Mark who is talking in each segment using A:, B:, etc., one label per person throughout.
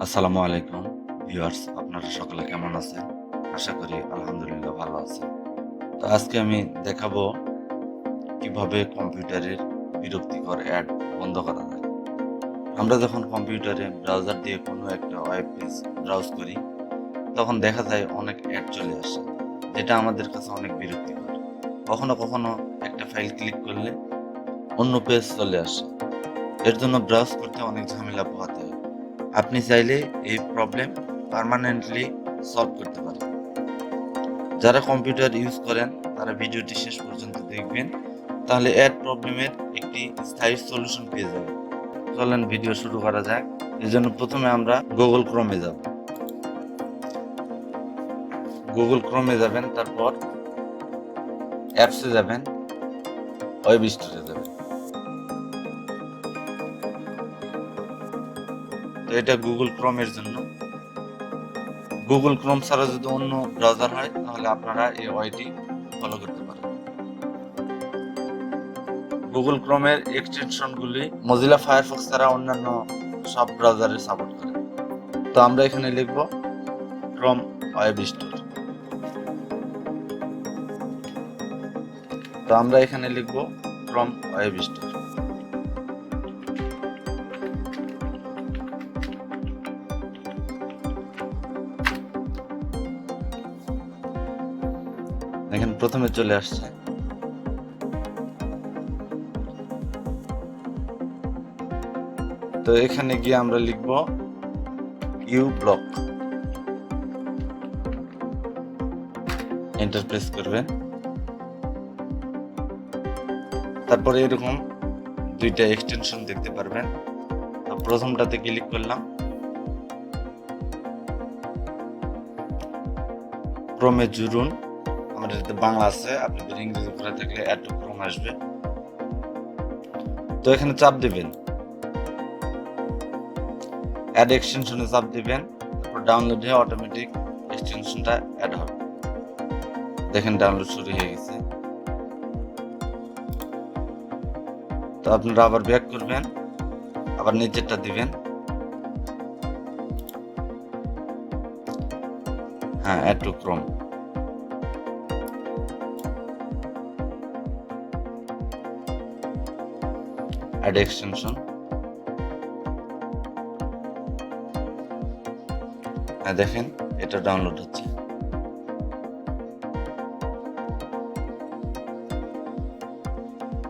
A: আসসালামু আলাইকুম ভিউয়ার্স, আপনারা সকলে কেমন আছেন? আশা করি আলহামদুলিল্লাহ ভালো আছেন। তো আজকে আমি দেখাবো কিভাবে কম্পিউটারের বিরক্তিকর অ্যাড বন্ধ করা যায়। আমরা যখন কম্পিউটারে ব্রাউজার দিয়ে কোনো একটা ওয়েব পেজ ব্রাউজ করি, তখন দেখা যায় অনেক অ্যাড চলে আসে, যেটা আমাদের কাছে অনেক বিরক্তিকর। কখনো কখনো একটা ফাইল ক্লিক করলে অন্য পেজ চলে আসে। এর জন্য ব্রাউজ করতে অনেক ঝামেলা পোহাতে হয়। আপনি চাইলে এই প্রবলেম পার্মানেন্টলি সলভ করতে পারেন। যারা কম্পিউটার ইউজ করেন তারা ভিডিওটি শেষ পর্যন্ত দেখবেন, তাহলে অ্যাড প্রবলেমের একটি স্থায়ী সলিউশন পেয়ে যাবেন। চলেন ভিডিও শুরু করা যাক। এর জন্য প্রথমে আমরা গুগল ক্রোমে যাব। গুগল ক্রোমে যাবেন, তারপর অ্যাপসে যাবেন, ওয়েব স্টোরে যাবেন। তো এটা গুগল ক্রোমের জন্য। গুগল ক্রোম ছাড়া যদি অন্য ব্রাউজার হয় তাহলে আপনারা এই ওয়েটি ফলো করতে পারেন। গুগল ক্রোমের এক্সটেনশনগুলি মজিলা ফায়ারফক্স ছাড়া অন্যান্য সব ব্রাউজারে সাপোর্ট করে। তো আমরা এখানে লিখব ক্রোম ওয়েব স্টোর। তো আমরা এখানে লিখব ক্রোম ওয়েব স্টোর। দেখেন প্রথমে চলে আসছে। তো এখানে গিয়ে আমরা লিখব ব্লক, এন্টার প্রেস করবেন। তারপরে এরকম দুইটা এক্সটেনশন দেখতে পারবেন। তো প্রথমটাতে ক্লিক করলাম, ক্রমে জুড়ুন। আমাদের এতে বাংলা আছে, আপনাদের ইংরেজি করা থাকলে অ্যাড টু ক্রোম আসবে। তো এখানে চাপ দিবেন, অ্যাড এক্সটেনশনে চাপ দিবেন, তারপর ডাউনলোড হয়ে অটোমেটিক এক্সটেনশনটা অ্যাড হবে। দেখেন ডাউনলোড শুরু হয়ে গেছে। তো আপনারা আবার ব্যাক করবেন, আবার নিচেরটা দিবেন। হ্যাঁ, add to Chrome. Add extension. হ্যাঁ, দেখেন এটা ডাউনলোড হচ্ছে।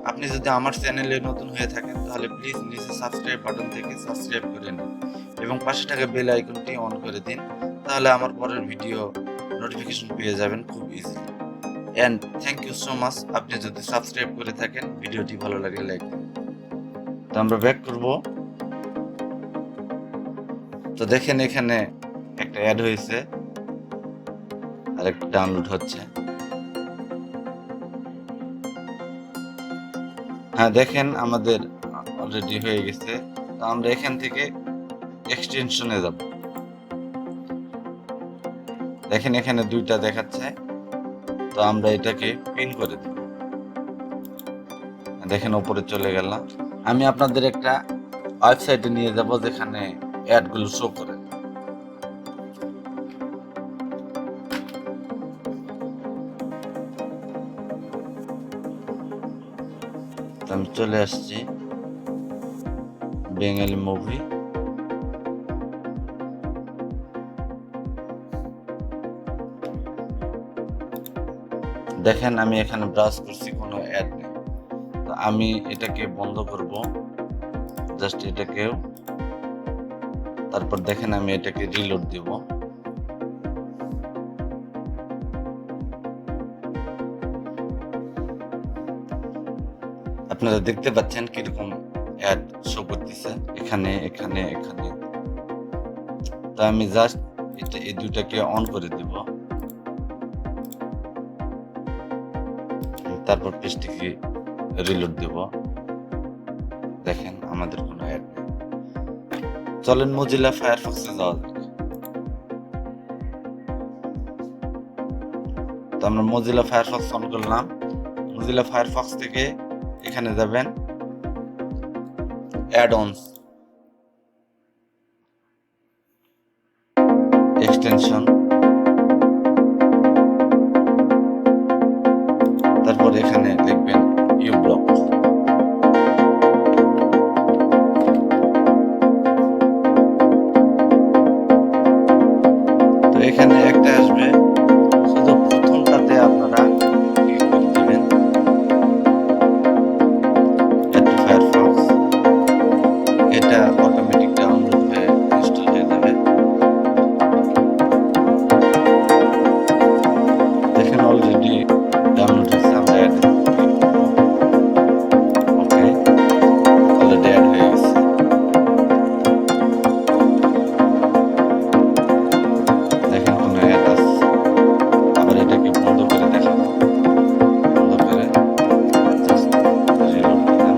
A: আপনি যদি আমার চ্যানেলে নতুন হয়ে থাকেন তাহলে প্লিজ নিচে সাবস্ক্রাইব বাটন থেকে সাবস্ক্রাইব করে নিন এবং পাশে থাকা বেল আইকনটি অন করে দিন, তাহলে আমার পরের ভিডিও নোটিফিকেশন পেয়ে যাবেন খুব easily. And thank you so much. আপনি যদি সাবস্ক্রাইব করে থাকেন, ভিডিওটি ভালো লাগলে লাইক দিন। তো আমরা ব্যাক করব। তো দেখেন এখানে একটা অ্যাড হয়েছে আর একটা ডাউনলোড হচ্ছে। হ্যাঁ, দেখেন আমাদের অলরেডি হয়ে গেছে। তো আমরা এখান থেকে এক্সটেনশনে যাব। দেখেন এখানে দুইটা দেখাচ্ছে। তো আমরা এটাকে পিন করে দেব। দেখেন উপরে চলে গেলাম। আমি আপনাদের একটা ওয়েবসাইটে নিয়ে যাব যেখানে অ্যাডগুলো শো করে। আমি চলে আসছি বেঙ্গলি মুভি। দেখেন আমি এখানে ব্রাউজ করছি, কোনো অ্যাড নেই। তো আমি এটাকে বন্ধ করব, জাস্ট এটাকেও। তারপর দেখেন আমি এটাকে রিলোড দিব। আপনারা দেখতে পাচ্ছেন কিরকম অ্যাড শো করতেছে এখানে এখানে এখানে। তো আমি জাস্ট এই দুইটাকে অন করে দিব, তারপর পেজটিকে রিলোড দেব। দেখেন আমাদের কোনো অ্যাড নেই। চলেন মজিলা ফায়ারফক্সে যাওয়া যাক। তো আমরা মজিলা ফায়ারফক্স অন করলাম। মজিলা ফায়ারফক্স থেকে এখানে যাবেন অ্যাড অনস। এক্সটেনশন, তারপর এখানে লিখবেন ইউব্লক। তো এখানে একটা আসবে, শুধু প্রথমটাতে আপনারা ক্লিক করে দিবেন অ্যাড টু ফায়ারফক্স। এটা অটোমেটিক ডাউনলোড হয়ে ইনস্টল হয়ে যাবে। দেখেন অলরেডি ডাউনলোড হয়েছে। আমরা অ্যাড ক্লিক করব। ওকে, অলরেডি অ্যাড হয়ে গেছে। দেখেন কোনো অ্যাড আসছে। আবার এটাকে বন্ধ করে দেখাবো। বন্ধ করে জাস্ট রিলোড দিলাম।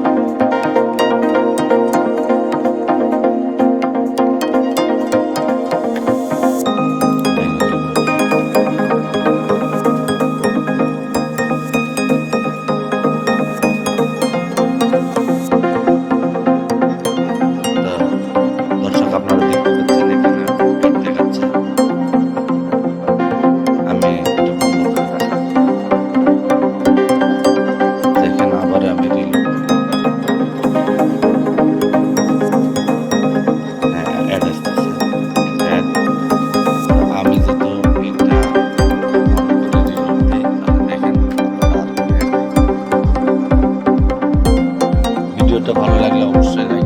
A: দর্শক আপনারা দেখতে পাচ্ছেন এখানে অ্যাড দেখাচ্ছে। আমি এটা বন্ধ করে রাখলাম। দেখেন আবার আমি রিলোড করব। হ্যাঁ, অ্যাড আসতেছে। অ্যাড আমি যত এটা অন করে রিলোড দিই তাহলে দেখেন আর ভিডিওটা ভালো লাগলে অবশ্যই